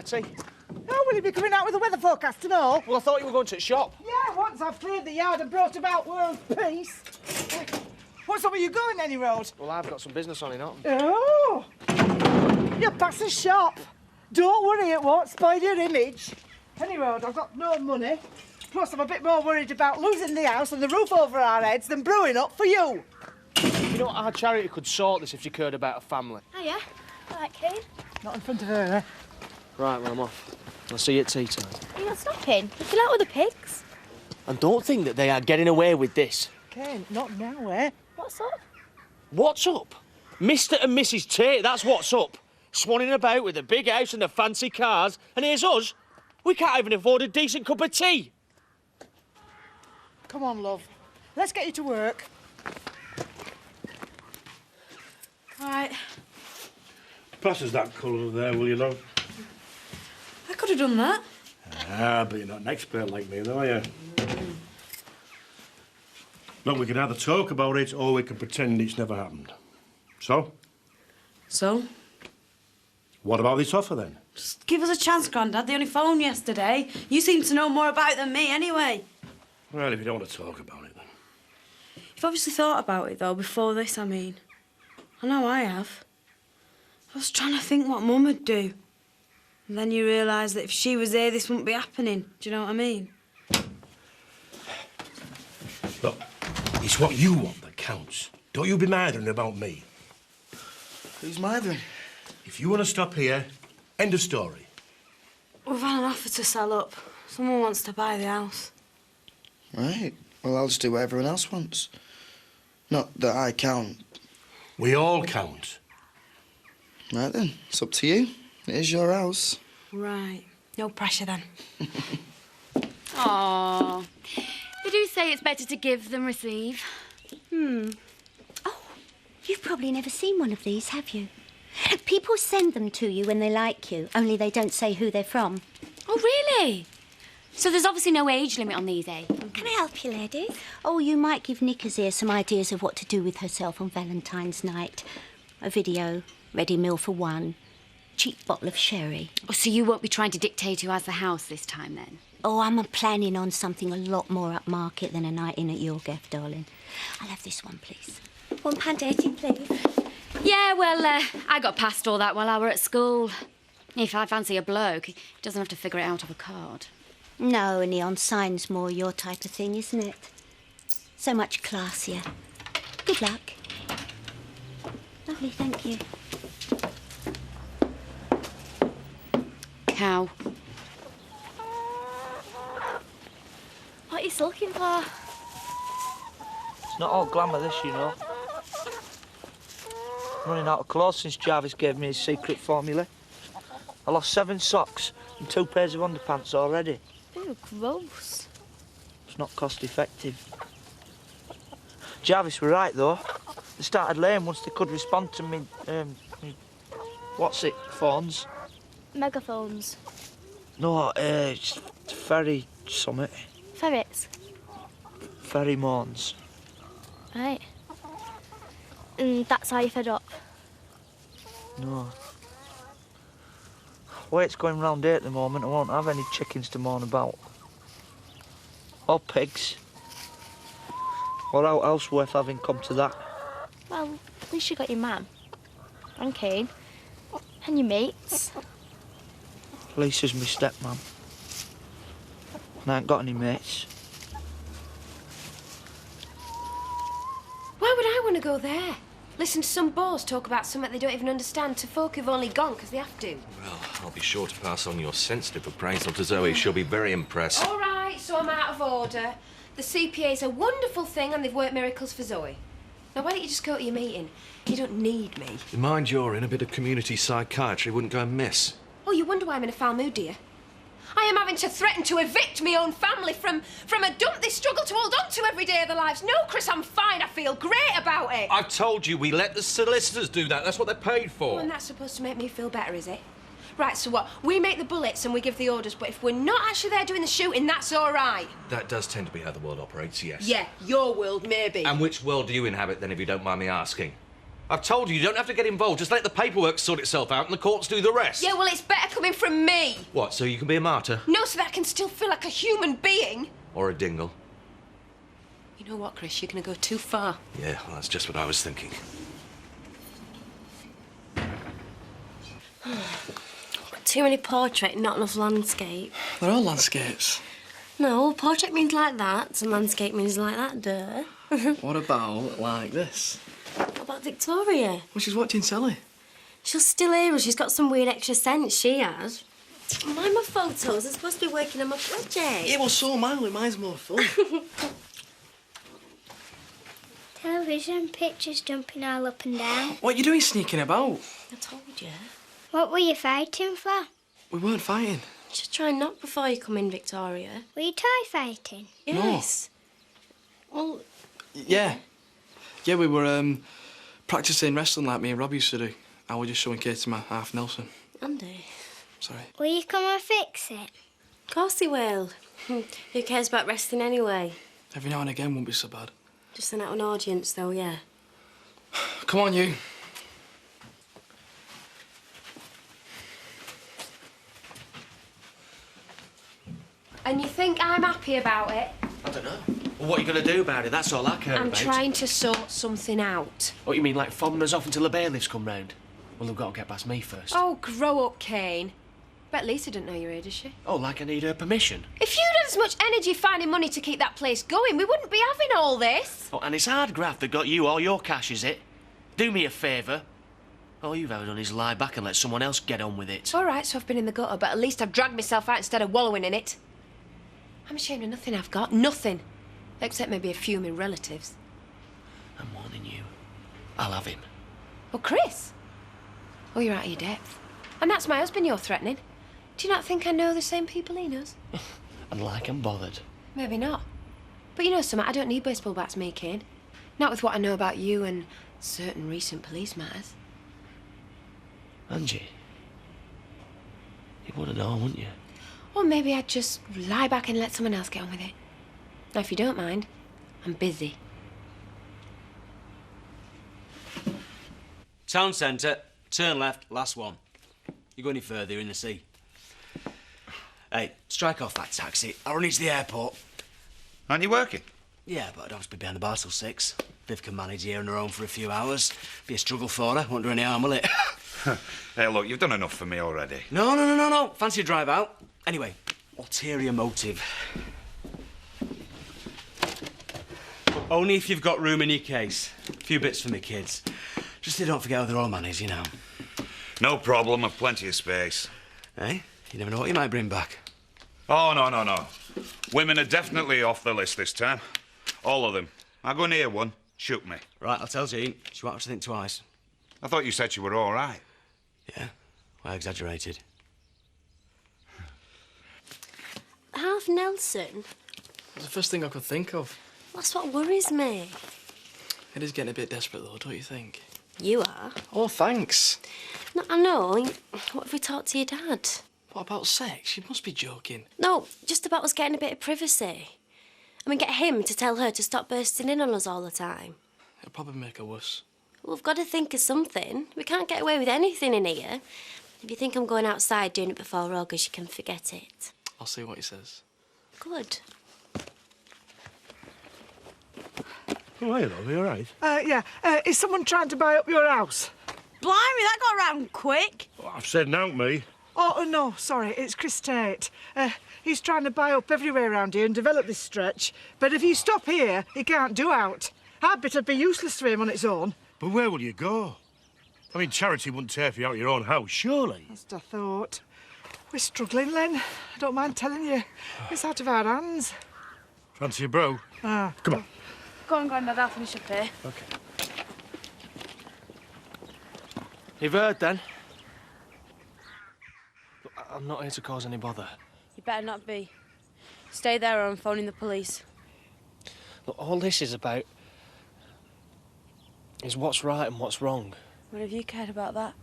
Tea. Oh, will you be coming out with the weather forecast and all? Well, I thought you were going to the shop. Yeah, once I've cleared the yard and brought about world peace. What's up, are you going any road? Well, I've got some business on in Otten. Oh! You're past the shop. Don't worry, it won't spoil your image. Any road, I've got no money. Plus, I'm a bit more worried about losing the house and the roof over our heads than brewing up for you. You know, our charity could sort this if you cared about a family. Oh, yeah? I like Kane. Not in front of her, eh? Right, well, I'm off. I'll see you at tea time. You're not stopping. You feel out with the pigs. And don't think that they are getting away with this. Kane, not now, eh? What's up? What's up? Mr. and Mrs. Tate, that's what's up. Swanning about with a big house and the fancy cars, and here's us. We can't even afford a decent cup of tea. Come on, love. Let's get you to work. All right. Pass us that colour there, will you, love? I could have done that. Ah, but you're not an expert like me, though, are you? Look, we can either talk about it or we can pretend it's never happened. So? So? What about this offer, then? Just give us a chance, Grandad. They only phoned yesterday. You seem to know more about it than me, anyway. Well, if you don't want to talk about it, then. You've obviously thought about it, though, before this, I mean. I know I have. I was trying to think what Mum would do. And then you realise that if she was here, this wouldn't be happening. Do you know what I mean? Look, it's what you want that counts. Don't you be mithering about me. Who's mithering? If you want to stop here, end of story. We've had an offer to sell up. Someone wants to buy the house. Right. Well, I'll just do what everyone else wants. Not that I count. We all count. Right then, it's up to you. It is your house. Right. No pressure, then. Aww. They do say it's better to give than receive. Oh, you've probably never seen one of these, have you? People send them to you when they like you, only they don't say who they're from. Oh, really? So there's obviously no age limit on these, eh? Can I help you, ladies? Oh, you might give Nickers here some ideas of what to do with herself on Valentine's night. A video, ready meal for one, cheap bottle of sherry. Oh, so you won't be trying to dictate who has the house this time, then? Oh, I'm planning on something a lot more upmarket than a night in at your gaff, darling. I'll have this one, please. £1.80, please. Yeah, well, I got past all that while I were at school. If I fancy a bloke, he doesn't have to figure it out of a card. No, a neon sign's more your type of thing, isn't it? So much classier. Good luck. Lovely, thank you. Cow. What are you sulking for? It's not all glamour, this, you know. I'm running out of clothes since Jarvis gave me his secret formula. I lost 7 socks and 2 pairs of underpants already. Ew, gross. It's not cost-effective. Jarvis were right, though. They started laying once they could respond to me, phones. Megaphones. No, it's ferry summit. Ferrets. Pheromones. Right. And that's how you fed up? No. The way it's going round here at the moment, I won't have any chickens to mourn about. Or pigs. Or how else worth having come to that? Well, at least you got your man. And Kane. And your mates. Lisa's my stepmom. And I ain't got any mates. Why would I want to go there? Listen to some boys talk about something they don't even understand to folk who've only gone because they have to. Well, I'll be sure to pass on your sensitive appraisal to Zoe. She'll be very impressed. All right, so I'm out of order. The CPA's a wonderful thing and they've worked miracles for Zoe. Now, why don't you just go to your meeting? You don't need me. Mind you're in, a bit of community psychiatry wouldn't go amiss. Oh, you wonder why I'm in a foul mood, dear? I am having to threaten to evict my own family from a dump they struggle to hold on to every day of their lives. No, Chris, I'm fine. I feel great about it. I've told you, we let the solicitors do that. That's what they're paid for. Oh, and that's supposed to make me feel better, is it? Right, so what? We make the bullets and we give the orders, but if we're not actually there doing the shooting, that's all right. That does tend to be how the world operates, yes. Yeah, your world, maybe. And which world do you inhabit, then, if you don't mind me asking? I've told you don't have to get involved. Just let the paperwork sort itself out and the courts do the rest. Yeah, well, it's better coming from me. What, so you can be a martyr? No, so that I can still feel like a human being. Or a dingle? You know what, Chris? You're going to go too far. Yeah, well, that's just what I was thinking. Too many portrait, not enough landscape. They're all landscapes. No, portrait means like that, and landscape means like that, duh. What about like this? What about Victoria? Well, she's watching telly. She'll still hear us. She's got some weird extra sense, she has. Mind my photos. I'm supposed to be working on my project. Yeah, well, so am I. Mine's more fun. Television, pictures jumping all up and down. What are you doing sneaking about? I told you. What were you fighting for? We weren't fighting. Just try not before you come in, Victoria. Were you toy fighting? Yes. Well... Yeah. Yeah, we were practising wrestling like me and Rob used to do. I was just showing Katie my half Nelson. Andy. Sorry. Will you come and fix it? Of course he will. Who cares about wrestling anyway? Every now and again won't be so bad. Just an out-on audience, though, yeah. Come on, you. And you think I'm happy about it? I don't know. Well, what are you going to do about it? That's all I care I'm about. trying to sort something out. What, you mean like fobbing us off until the bailiffs come round? Well, they've got to get past me first. Oh, grow up, Kane. Bet Lisa didn't know you were here, does she? Oh, like I need her permission? If you'd had as much energy finding money to keep that place going, we wouldn't be having all this. Oh, and it's hard graft that got you all your cash, is it? Do me a favour. All you've ever done is lie back and let someone else get on with it. All right, so I've been in the gutter, but at least I've dragged myself out instead of wallowing in it. I'm ashamed of nothing I've got. Nothing. Except maybe a few of my relatives. I'm warning you. I'll have him. Well, Chris? Oh, you're out of your depth. And that's my husband you're threatening. Do you not think I know the same people he knows? And like I'm bothered. Maybe not. But you know something, I don't need baseball bats, me, Kane. Not with what I know about you and certain recent police matters. Angie, you would have known, wouldn't you? Or maybe I'd just lie back and let someone else get on with it. Now, if you don't mind, I'm busy. Town centre, turn left, last one. You go any further, you're in the sea. Hey, strike off that taxi. I'll run you to the airport. Aren't you working? Yeah, but I'd have to be behind the bar till 6. Viv can manage here on her own for a few hours. Be a struggle for her. Won't do any harm, will it? Hey, look, you've done enough for me already. No. Fancy a drive out? Anyway, ulterior motive. Only if you've got room in your case. A few bits for me kids. Just so they don't forget how their old man is, you know. No problem, I've plenty of space. Eh? You never know what you might bring back. Oh, no. Women are definitely off the list this time. All of them. I go near one, shoot me. Right, I'll tell Jean. She won't have to think twice. I thought you said you were all right. Yeah, well, I exaggerated. Half Nelson? That's the first thing I could think of. That's what worries me. It is getting a bit desperate, though, don't you think? You are. Oh, thanks. No, I know. What if we talk to your dad? What about sex? You must be joking. No, just about us getting a bit of privacy. I mean, get him to tell her to stop bursting in on us all the time. It'll probably make her worse. Well, we've got to think of something. We can't get away with anything in here. If you think I'm going outside doing it before August, you can forget it. I'll see what he says. Good. Oh, hello, are you all right? Yeah. Is someone trying to buy up your house? Blimey, that got round quick. Oh, I've said no, me. Oh, no, sorry, it's Chris Tate. He's trying to buy up everywhere around here and develop this stretch. But if you stop here, he can't do out. Our bit'd be useless to him on its own. But where will you go? I mean, charity wouldn't tear you out of your own house, surely. That's what I thought. We're struggling, Len. I don't mind telling you. It's out of our hands. Fancy a bro? Ah. Come on. Go on, Grandad, I'll finish up here. OK. You've heard, then? I'm not here to cause any bother. You better not be. Stay there or I'm phoning the police. Look, all this is about is what's right and what's wrong. When have you cared about that?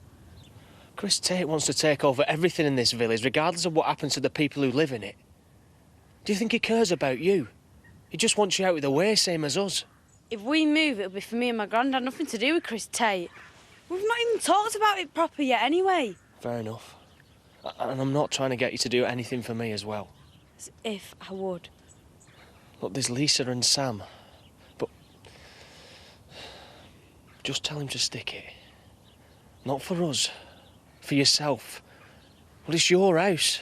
Chris Tate wants to take over everything in this village, regardless of what happens to the people who live in it. Do you think he cares about you? He just wants you out of the way, same as us. If we move, it'll be for me and my granddad, nothing to do with Chris Tate. We've not even talked about it proper yet, anyway. Fair enough. And I'm not trying to get you to do anything for me as well. As if I would. Look, there's Lisa and Sam, but just tell him to stick it. Not for us, for yourself. Well, it's your house,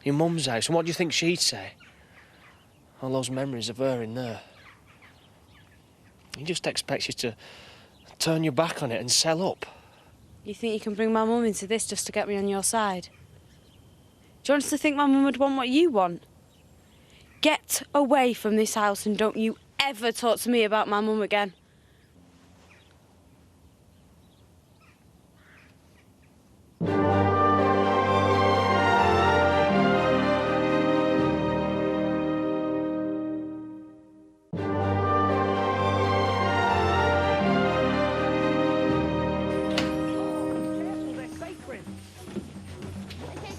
your mum's house, and what do you think she'd say? All those memories of her in there. He just expects you to turn your back on it and sell up. You think you can bring my mum into this just to get me on your side? Do you want us to think my mum would want what you want? Get away from this house and don't you ever talk to me about my mum again.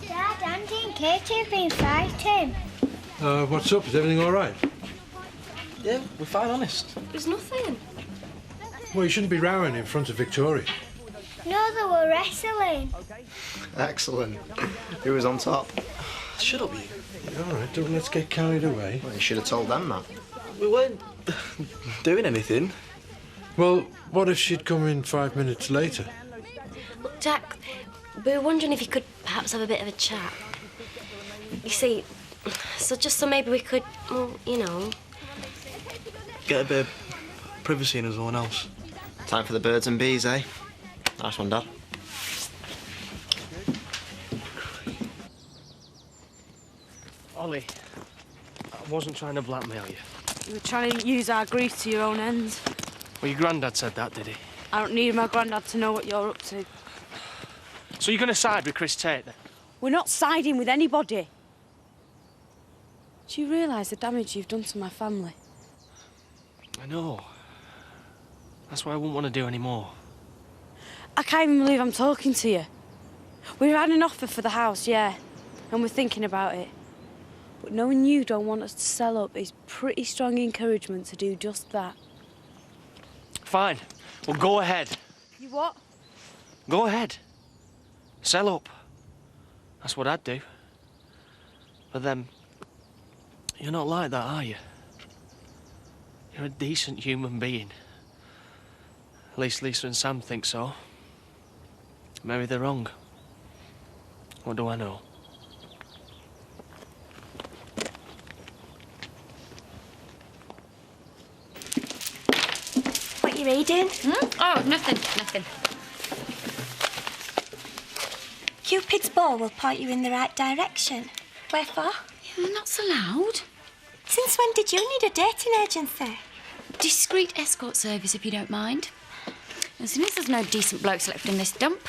Dad, Andy and Katie have been fighting. What's up? Is everything all right? Yeah, we're fine, honest. There's nothing. Well, you shouldn't be rowing in front of Victoria. No, they were wrestling. Excellent. Who was on top? Shut up, you. All right, don't let's get carried away. Well, you should have told them that. We weren't doing anything. Well, what if she'd come in 5 minutes later? Look, Jack, we were wondering if you could perhaps have a bit of a chat. You see, so maybe we could, well, you know... Get a bit of privacy in as no one else. Time for the birds and bees, eh? Nice one, Dad. Ollie, I wasn't trying to blackmail you. You were trying to use our grief to your own ends. Well, your granddad said that, did he? I don't need my granddad to know what you're up to. So you're going to side with Chris Tate, then? We're not siding with anybody. Do you realise the damage you've done to my family? I know. That's why I wouldn't want to do any more. I can't even believe I'm talking to you. We've had an offer for the house, yeah, and we're thinking about it. But knowing you don't want us to sell up is pretty strong encouragement to do just that. Fine. Well, go ahead. You what? Go ahead. Sell up. That's what I'd do. But then, you're not like that, are you? You're a decent human being. At least Lisa and Sam think so. Maybe they're wrong. What do I know? What you reading? Oh, nothing. Cupid's bow will point you in the right direction. Wherefore? You're not so loud. Since when did you need a dating agency? Discreet escort service, if you don't mind. As soon as there's no decent blokes left in this dump,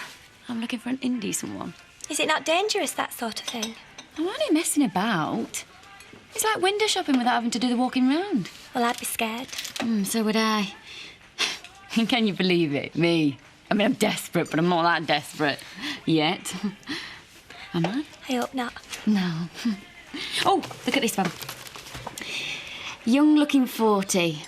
I'm looking for an indecent one. Is it not dangerous, that sort of thing? I'm only messing about. It's like window shopping without having to do the walking round. Well, I'd be scared. So would I. Can you believe it? Me. I mean, I'm desperate, but I'm not that desperate. Yet. Am I? I hope not. No. Oh, look at this one. Young-looking 40.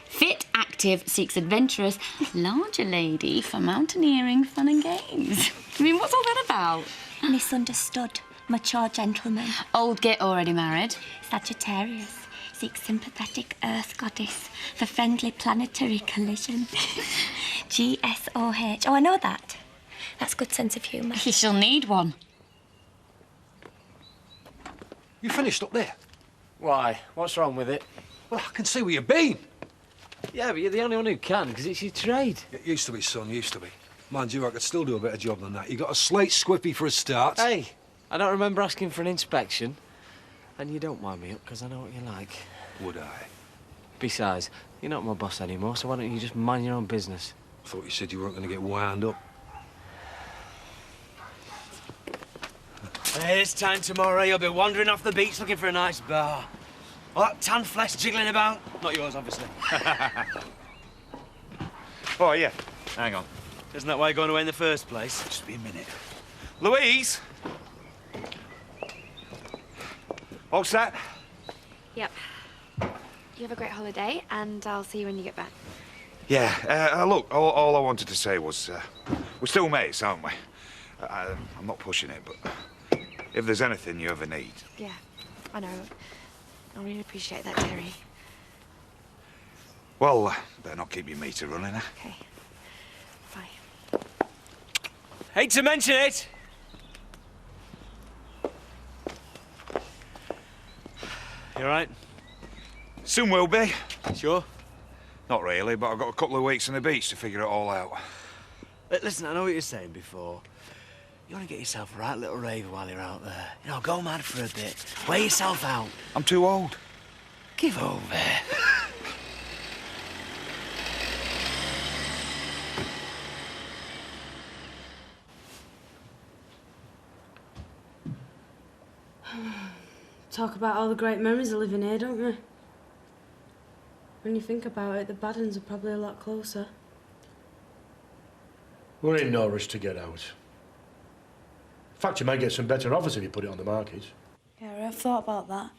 Fit, active, seeks adventurous, larger lady for mountaineering, fun and games. I mean, what's all that about? Misunderstood. Mature gentleman. Old git already married. Sagittarius. Seeks sympathetic earth goddess for friendly planetary collision. GSOH. Oh, I know that. That's good sense of humour. He shall need one. You finished up there? Why? What's wrong with it? Well, I can see where you've been. Yeah, but you're the only one who can, because it's your trade. It used to be, son, used to be. Mind you, I could still do a better job than that. You got a slate squiffy for a start. Hey, I don't remember asking for an inspection. And you don't wind me up, because I know what you like. Would I? Besides, you're not my boss anymore, so why don't you just mind your own business? I thought you said you weren't going to get wound up. Hey, this time tomorrow, you'll be wandering off the beach looking for a nice bar. All that tan flesh jiggling about. Not yours, obviously. Oh, yeah. Hang on. Isn't that why you're going away in the first place? Just be a minute. Louise! All set? Yep. You have a great holiday, and I'll see you when you get back. Yeah, look, all I wanted to say was, we're still mates, aren't we? I'm not pushing it, but if there's anything you ever need. Yeah, I know. I really appreciate that, Terry. Well, better not keep your meter running, eh? Okay. Bye. Hate to mention it. You all right? Soon will be. Sure? Not really, but I've got a couple of weeks on the beach to figure it all out. Listen, I know what you were saying before. You want to get yourself a right little rave while you're out there. You know, go mad for a bit. Wear yourself out. I'm too old. Give over. Talk about all the great memories of living here, don't we? When you think about it, the bad ones are probably a lot closer. We're in no rush to get out. In fact, you might get some better offers if you put it on the market. Yeah, I've thought about that.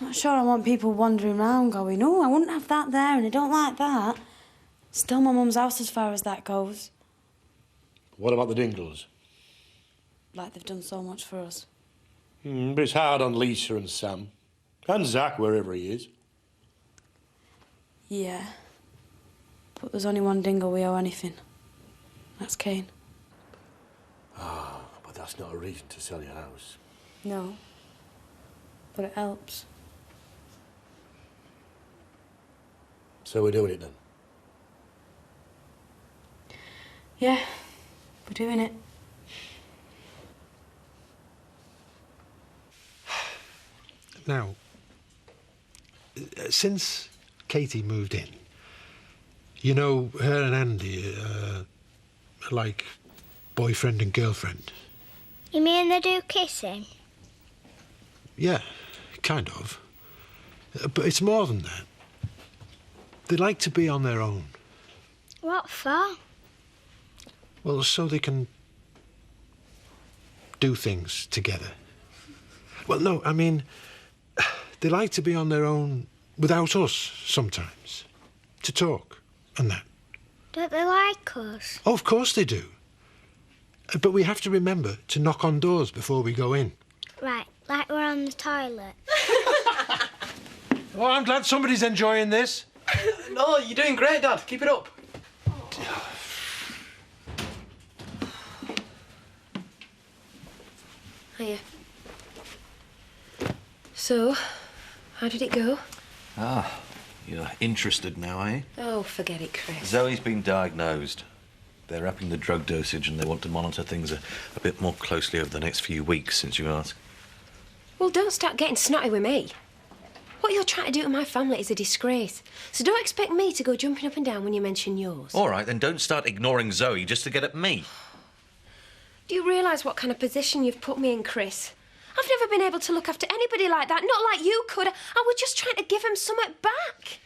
Not sure I want people wandering around going, oh, I wouldn't have that there and I don't like that. Still my mum's house as far as that goes. What about the Dingles? Like they've done so much for us. But it's hard on Lisa and Sam. And Zach, wherever he is. Yeah. But there's only one dingle we owe anything. That's Kane. Ah, but that's not a reason to sell your house. No. But it helps. So we're doing it then? Yeah, we're doing it. Now, since Katie moved in, you know, her and Andy are like boyfriend and girlfriend. You mean they do kissing? Yeah, kind of. But it's more than that. They like to be on their own. What for? Well, so they can do things together. Well, no, I mean, they like to be on their own without us sometimes, to talk and that. Don't they like us? Oh, of course they do. But we have to remember to knock on doors before we go in. Right, like we're on the toilet. Oh, I'm glad somebody's enjoying this. No, you're doing great, Dad. Keep it up. Hiya. So, how did it go? Ah, you're interested now, eh? Oh, forget it, Chris. Zoe's been diagnosed. They're upping the drug dosage and they want to monitor things a bit more closely over the next few weeks, since you asked. Well, don't start getting snotty with me. What you're trying to do to my family is a disgrace. So don't expect me to go jumping up and down when you mention yours. All right, then don't start ignoring Zoe just to get at me. Do you realise what kind of position you've put me in, Chris? I've never been able to look after anybody like that, not like you could. I was just trying to give them something back.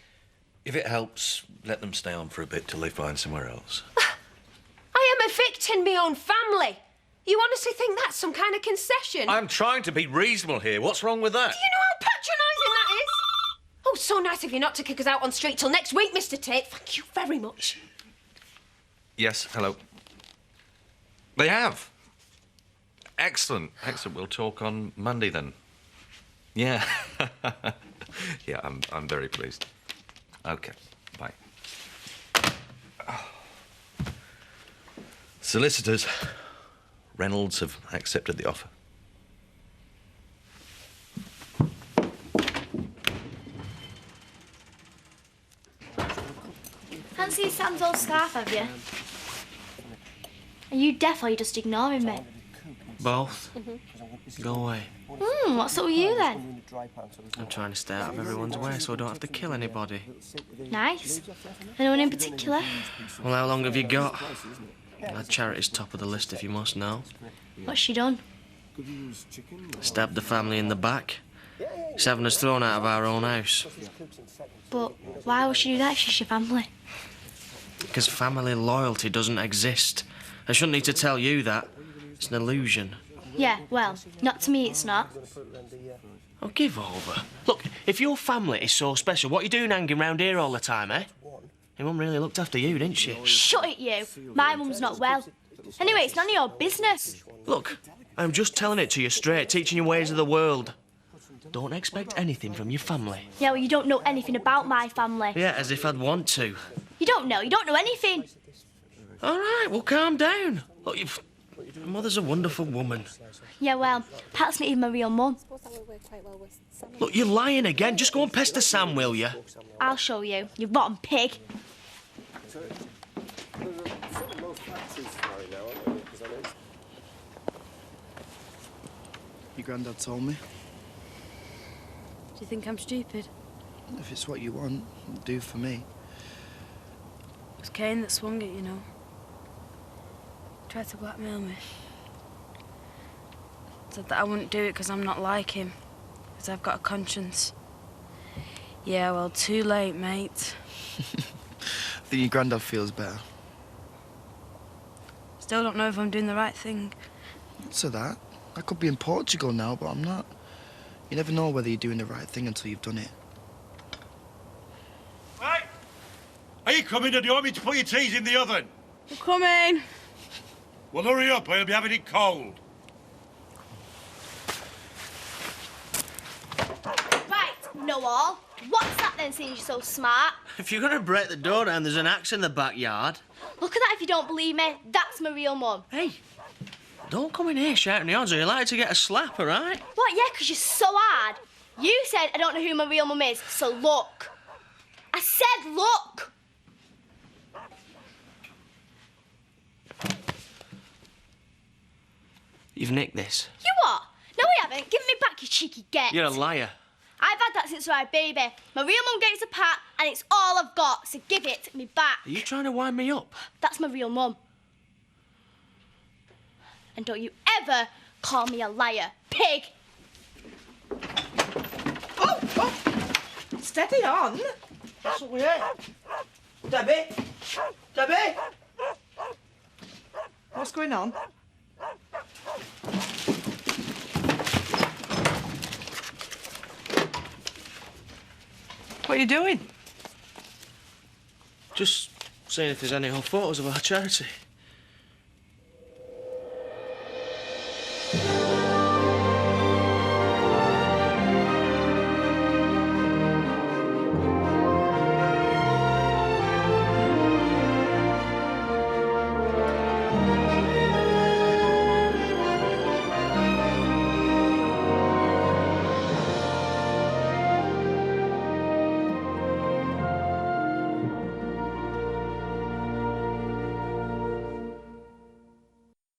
If it helps, let them stay on for a bit till they find somewhere else. I am evicting my own family. You honestly think that's some kind of concession? I'm trying to be reasonable here. What's wrong with that? Do you know how patronising that is? Oh, so nice of you not to kick us out on street till next week, Mr. Tate. Thank you very much. Yes, hello. They have. Excellent. Excellent. We'll talk on Monday then. Yeah. Yeah, I'm very pleased. Okay. Bye. Solicitors. Reynolds have accepted the offer. Fancy Sam's old scarf, have you? Are you deaf or are you just ignoring me? Both. Go away. What's up with you then? I'm trying to stay out of everyone's way so I don't have to kill anybody. Nice. Anyone in particular? Well, how long have you got? Glad charity's top of the list, if you must know. What's she done? Stabbed the family in the back. She's having us thrown out of our own house. But why would she do that if she's your family? Because family loyalty doesn't exist. I shouldn't need to tell you that. It's an illusion. Yeah, well, not to me it's not. Oh, give over. Look, if your family is so special, what are you doing hanging round here all the time, eh? Your mum really looked after you, didn't she? Shut it, you. My mum's not well. Anyway, it's none of your business. Look, I'm just telling it to you straight, teaching you ways of the world. Don't expect anything from your family. Yeah, well, you don't know anything about my family. Yeah, as if I'd want to. You don't know anything. All right, well, calm down. Look, your mother's a wonderful woman. Yeah, well, Pat's not even my real mum. Look, you're lying again. Just go and pester Sam, will you? I'll show you, you rotten pig. Your granddad told me. Do you think I'm stupid? If it's what you want, do for me. It was Kane that swung it, you know. Tried to blackmail me. Said that I wouldn't do it because I'm not like him. Because I've got a conscience. Yeah, well, too late, mate. I think your granddad feels better. Still don't know if I'm doing the right thing. So that? I could be in Portugal now, but I'm not. You never know whether you're doing the right thing until you've done it. Right. Are you coming, or do you want me to put your teas in the oven? I'm coming. Well, hurry up, or you'll be having it cold. Right, know-all. What's that then, seeing you're so smart? If you're going to break the door down, there's an axe in the backyard. Look at that if you don't believe me. That's my real mum. Hey, don't come in here shouting the odds or you're likely to get a slap, all right? What, yeah, because you're so hard. You said I don't know who my real mum is, so look. I said look. You've nicked this. You what? No, I haven't. Give me back, you cheeky get. You're a liar. I've had that since I was a baby. My real mum gave us a pat, and it's all I've got, so give it me back. Are you trying to wind me up? That's my real mum. And don't you ever call me a liar, pig. Oh! Steady on. That's what we hear. Debbie? Debbie? What's going on? What are you doing? Just seeing if there's any old photos of our charity.